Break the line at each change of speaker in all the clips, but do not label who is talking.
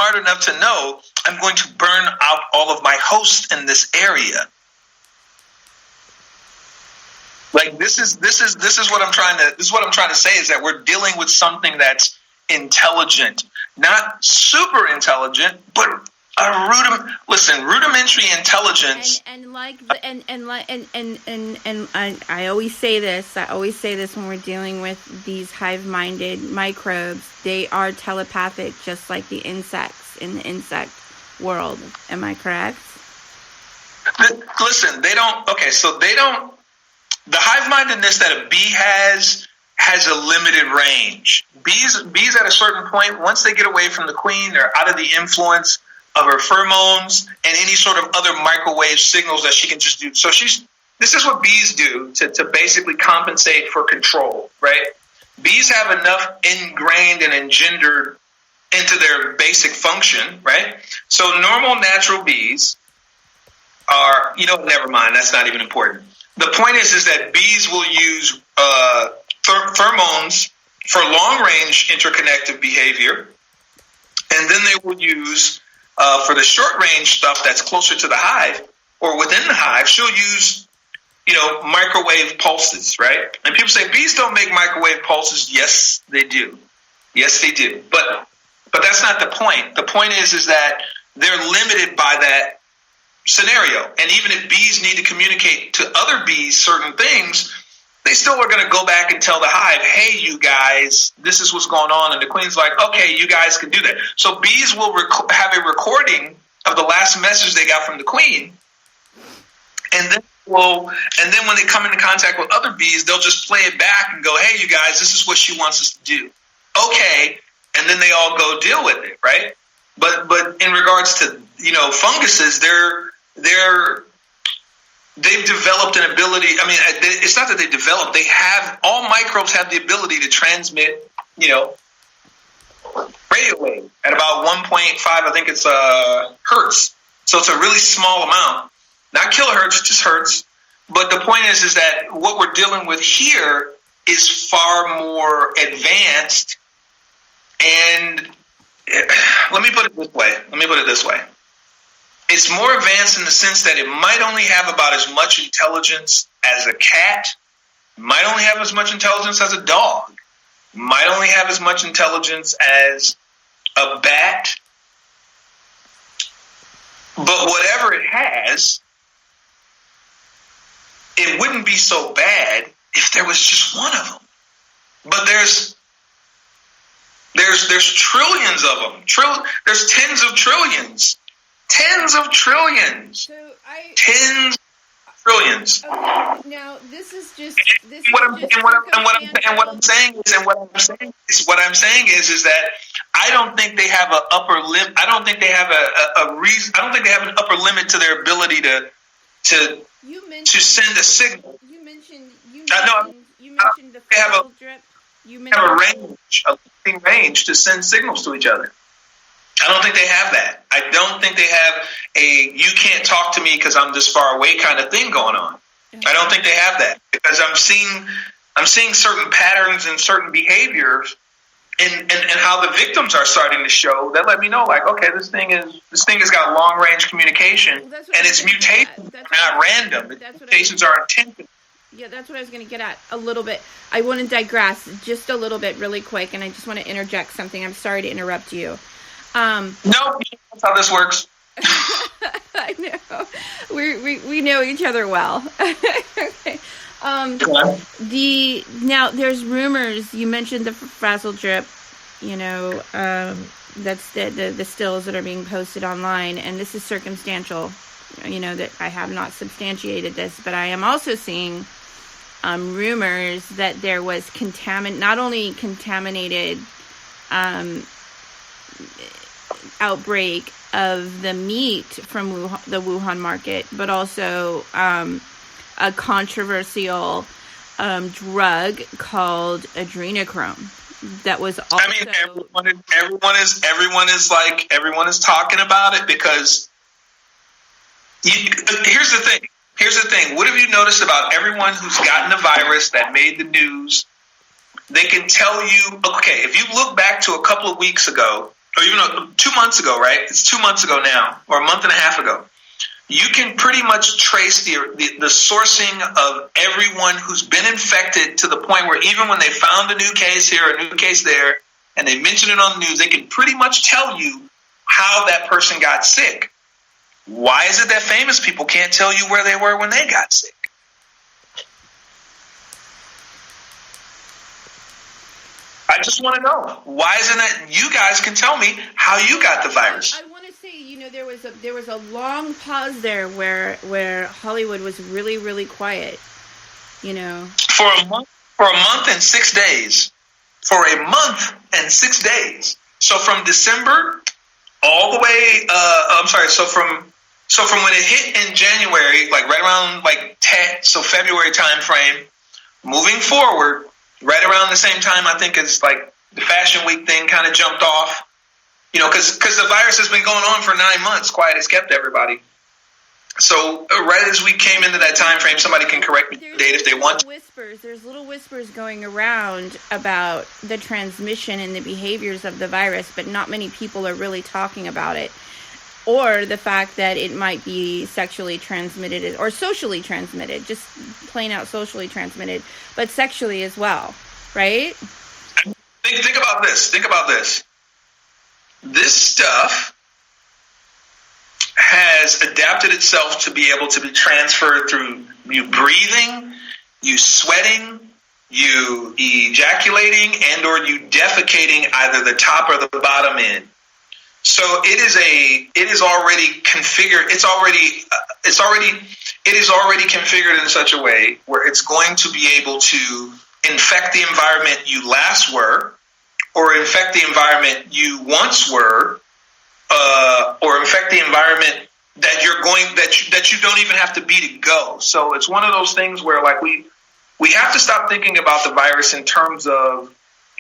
smart enough to know I'm going to burn out all of my hosts in this area. Like this is what I'm trying to say is that we're dealing with something that's intelligent, not super intelligent, but rudimentary intelligence.
I always say this when we're dealing with these hive-minded microbes. They are telepathic, just like the insects in the insect world. Am I correct?
Listen, they don't. The hive-mindedness that a bee has a limited range. Bees at a certain point, once they get away from the queen, they're out of the influence of her pheromones and any sort of other microwave signals that she can just do. So this is what bees do to basically compensate for control, right? Bees have enough ingrained and engendered into their basic function, right? So normal natural bees are, never mind, that's not even important. The point is that bees will use pheromones for long-range interconnective behavior, and then they will use, for the short-range stuff that's closer to the hive or within the hive, she'll use, microwave pulses, right? And people say, bees don't make microwave pulses. Yes, they do. Yes, they do. But that's not the point. The point is that they're limited by that scenario. And even if bees need to communicate to other bees certain things, they still are going to go back and tell the hive, hey, you guys, this is what's going on. And the queen's like, okay, you guys can do that. So bees will have a recording of the last message they got from the queen. And then when they come into contact with other bees, they'll just play it back and go, hey, you guys, this is what she wants us to do. Okay. And then they all go deal with it, right? But in regards to, funguses, they've developed an ability. I mean, it's not that they developed. All microbes have the ability to transmit, radio wave at about 1.5, I think it's hertz. So it's a really small amount. Not kilohertz, just hertz. But the point is that what we're dealing with here is far more advanced. And let me put it this way. It's more advanced in the sense that it might only have about as much intelligence as a cat, might only have as much intelligence as a dog, might only have as much intelligence as a bat. But whatever it has, it wouldn't be so bad if there was just one of them. But there's trillions of them. There's tens of trillions. Tens of trillions. Tens of trillions.
Okay, now this is just.
What I'm saying is that I don't think they have an upper limit. I don't think they have a reason. I don't think they have an upper limit to their ability to send a signal.
You mentioned the
they have
drip.
Have a range to send signals to each other. I don't think they have that. I don't think they have you can't talk to me because I'm this far away kind of thing going on. I don't think they have that because I'm seeing certain patterns and certain behaviors and how the victims are starting to show that let me know like, okay, this thing has got long range communication and its mutations are not random. Its mutations are intentional.
Yeah, that's what I was going to get at a little bit. I want to digress just a little bit really quick, and I just want to interject something. I'm sorry to interrupt you.
No, that's how this works.
I know. We know each other well. Okay. Now there's rumors. You mentioned the frazzle drip. That's the stills that are being posted online, and this is circumstantial. That I have not substantiated this, but I am also seeing rumors that there was not only contaminated outbreak of the meat from the Wuhan market, but also a controversial drug called adrenochrome that was also.
I mean, everyone is talking about it because here's the thing. What have you noticed about everyone who's gotten the virus that made the news? They can tell you, okay, if you look back to a couple of weeks ago, or even 2 months ago, right? It's 2 months ago now, or a month and a half ago. You can pretty much trace the sourcing of everyone who's been infected to the point where even when they found a new case here, a new case there, and they mention it on the news, they can pretty much tell you how that person got sick. Why is it that famous people can't tell you where they were when they got sick? I just want to know, why isn't it you guys can tell me how you got the virus?
I want to say, there was a long pause there where Hollywood was really, really quiet. For
a month and 6 days. For a month and 6 days. So from December all the way, So from when it hit in January, like right around February time frame, moving forward, right around the same time, I think it's like the Fashion Week thing kind of jumped off. Because the virus has been going on for 9 months, quiet as kept everybody. So right as we came into that time frame, somebody can correct me the date if they want.
There's little whispers going around about the transmission and the behaviors of the virus, but not many people are really talking about it. Or the fact that it might be sexually transmitted or socially transmitted, just plain out socially transmitted, but sexually as well, right?
Think about this. This stuff has adapted itself to be able to be transferred through you breathing, you sweating, you ejaculating, and or you defecating either the top or the bottom end. So it is already configured. It is already configured in such a way where it's going to be able to infect the environment you last were, or infect the environment you once were, or infect the environment that you don't even have to be to go. So it's one of those things where we have to stop thinking about the virus in terms of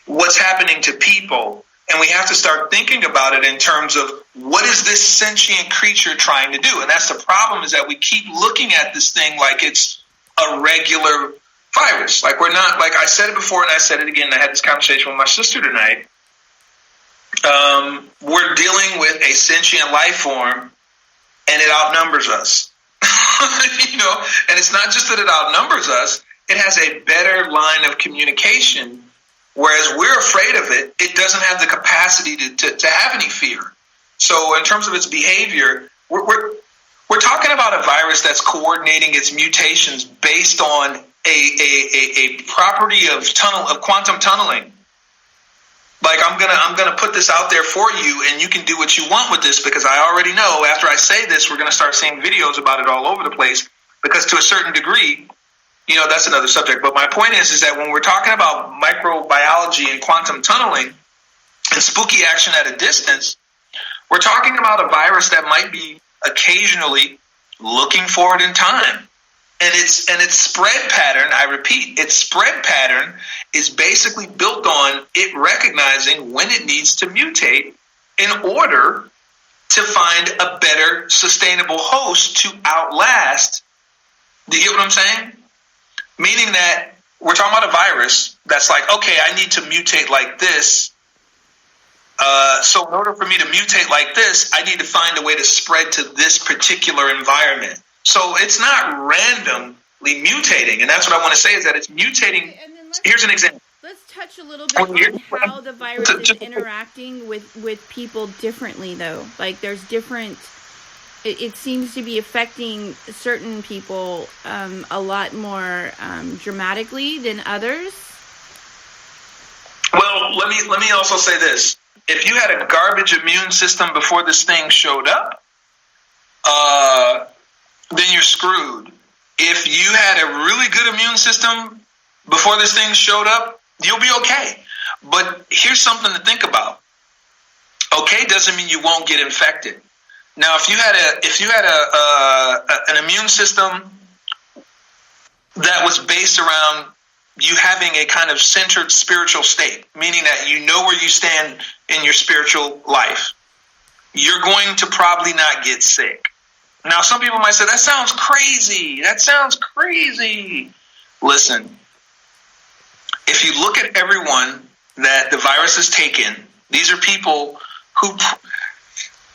what's happening to people. And we have to start thinking about it in terms of what is this sentient creature trying to do? And that's the problem, is that we keep looking at this thing like it's a regular virus. Like we're not, like I said it before and I said it again, I had this conversation with my sister tonight. We're dealing with a sentient life form and it outnumbers us. And it's not just that it outnumbers us, it has a better line of communication. Whereas we're afraid of it, it doesn't have the capacity to have any fear. So in terms of its behavior, we're talking about a virus that's coordinating its mutations based on a property of quantum tunneling. Like I'm gonna put this out there for you, and you can do what you want with this, because I already know after I say this, we're gonna start seeing videos about it all over the place. Because to a certain degree, that's another subject. But my point is that when we're talking about microbiology and quantum tunneling and spooky action at a distance, we're talking about a virus that might be occasionally looking forward in time. And its spread pattern, I repeat, its spread pattern is basically built on it recognizing when it needs to mutate in order to find a better sustainable host to outlast. Do you get what I'm saying? Meaning that we're talking about a virus that's like, okay, I need to mutate like this. So in order for me to mutate like this, I need to find a way to spread to this particular environment. So it's not randomly mutating. And that's what I want to say, is that it's mutating. Here's an example.
Let's touch a little bit on how the virus is interacting with people differently, though. Like there's different... It seems to be affecting certain people a lot more dramatically than others.
Well, let me also say this: if you had a garbage immune system before this thing showed up, then you're screwed. If you had a really good immune system before this thing showed up, you'll be okay. But here's something to think about. Okay doesn't mean you won't get infected. Now, if you had an immune system that was based around you having a kind of centered spiritual state, meaning that you know where you stand in your spiritual life, you're going to probably not get sick. Now, some people might say, that sounds crazy. Listen, if you look at everyone that the virus has taken, these are people who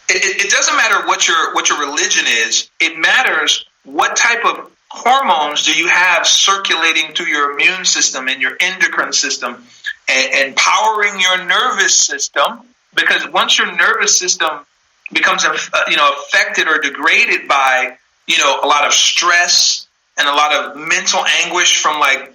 it doesn't matter what your religion is. It matters what type of hormones do you have circulating through your immune system and your endocrine system, and powering your nervous system. Because once your nervous system becomes affected or degraded by a lot of stress and a lot of mental anguish from like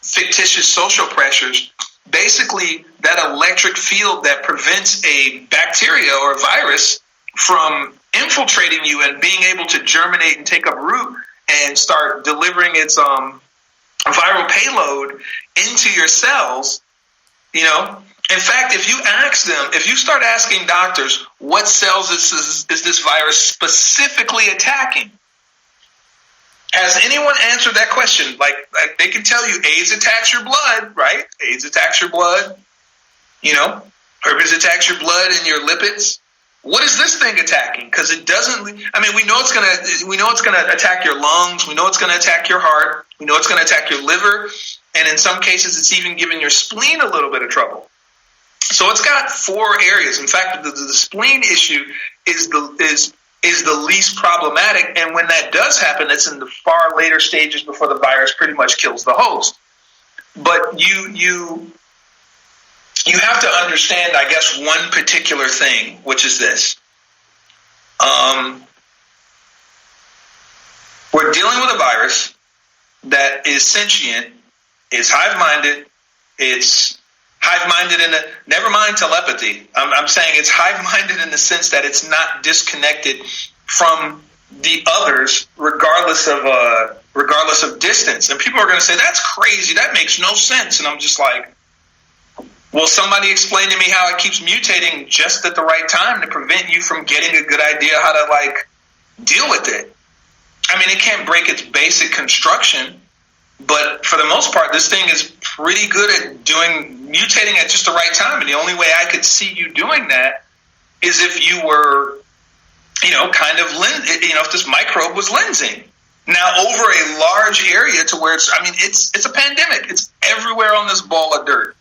fictitious social pressures, basically that electric field that prevents a bacteria or virus from infiltrating you and being able to germinate and take up root and start delivering its viral payload into your cells. In fact, if you start asking doctors what cells is this virus specifically attacking, has anyone answered that question? Like they can tell you AIDS attacks your blood, right? AIDS attacks your blood. Herpes attacks your blood and your lipids. What is this thing attacking? Because it doesn't. I mean, we know it's gonna attack your lungs. We know it's gonna attack your heart. We know it's gonna attack your liver, and in some cases, it's even giving your spleen a little bit of trouble. So it's got 4 areas. In fact, the spleen issue is the least problematic, and when that does happen, it's in the far later stages before the virus pretty much kills the host. But you have to understand, I guess, one particular thing, which is this. We're dealing with a virus that is sentient, is hive-minded, it's hive-minded never mind telepathy. I'm saying it's hive-minded in the sense that it's not disconnected from the others, regardless of distance. And people are going to say, that's crazy, that makes no sense. And I'm just like, well, somebody explain to me how it keeps mutating just at the right time to prevent you from getting a good idea how to deal with it. I mean, it can't break its basic construction, but for the most part, this thing is pretty good at mutating at just the right time. And the only way I could see you doing that is if you were, if this microbe was lensing. Now, over a large area to where it's a pandemic. It's everywhere on this ball of dirt.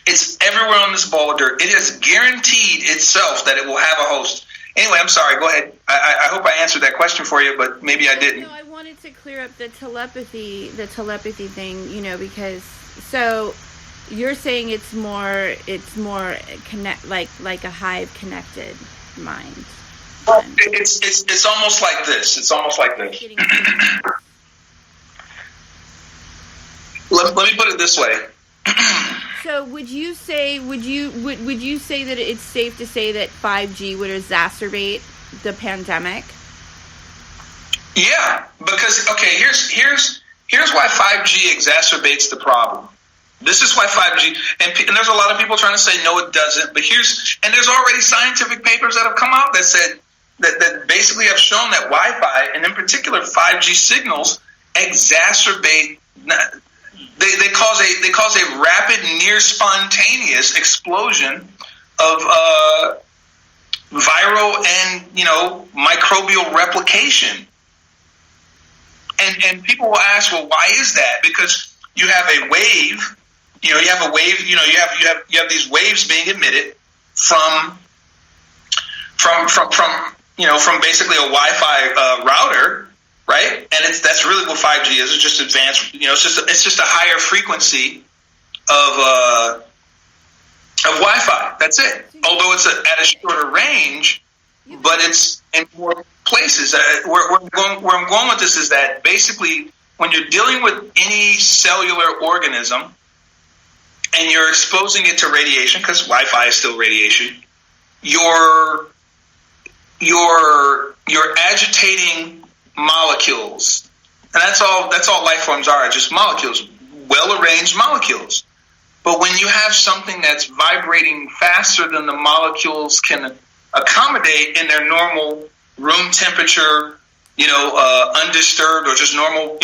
It's everywhere on this ball of dirt. It has guaranteed itself that it will have a host. Anyway, I'm sorry. Go ahead. I hope I answered that question for you, but maybe I didn't.
No, I wanted to clear up the telepathy thing, because so you're saying it's more connect like a hive connected mind.
Well, it's almost like this. It's almost like this. Let me put it this way.
So would you say that it's safe to say that 5G would exacerbate the pandemic?
Yeah, because here's why 5G exacerbates the problem. This is why 5G and there's a lot of people trying to say no, it doesn't. But there's already scientific papers that have come out that said that basically have shown that Wi-Fi and in particular 5G signals exacerbate. They cause a rapid, near spontaneous explosion of viral and microbial replication. And people will ask, well, why is that? Because you have a wave. You have these waves being emitted from basically a Wi-Fi router. Right, and that's really what 5G is. It's just advanced. It's just a higher frequency of Wi-Fi. That's it. Although it's at a shorter range, but it's in more places. Where I'm going with this is that basically, when you're dealing with any cellular organism and you're exposing it to radiation, because Wi-Fi is still radiation, you're agitating molecules, and that's all life forms are, just molecules, well-arranged molecules. But when you have something that's vibrating faster than the molecules can accommodate in their normal room temperature, undisturbed or just normal,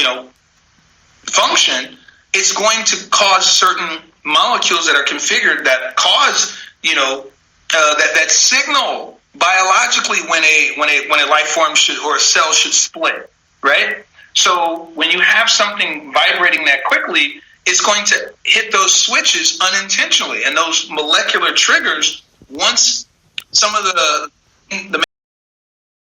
function, it's going to cause certain molecules that are configured that cause, that signal biologically when a life form or a cell should split, right? So when you have something vibrating that quickly, it's going to hit those switches unintentionally, and those molecular triggers, once some of the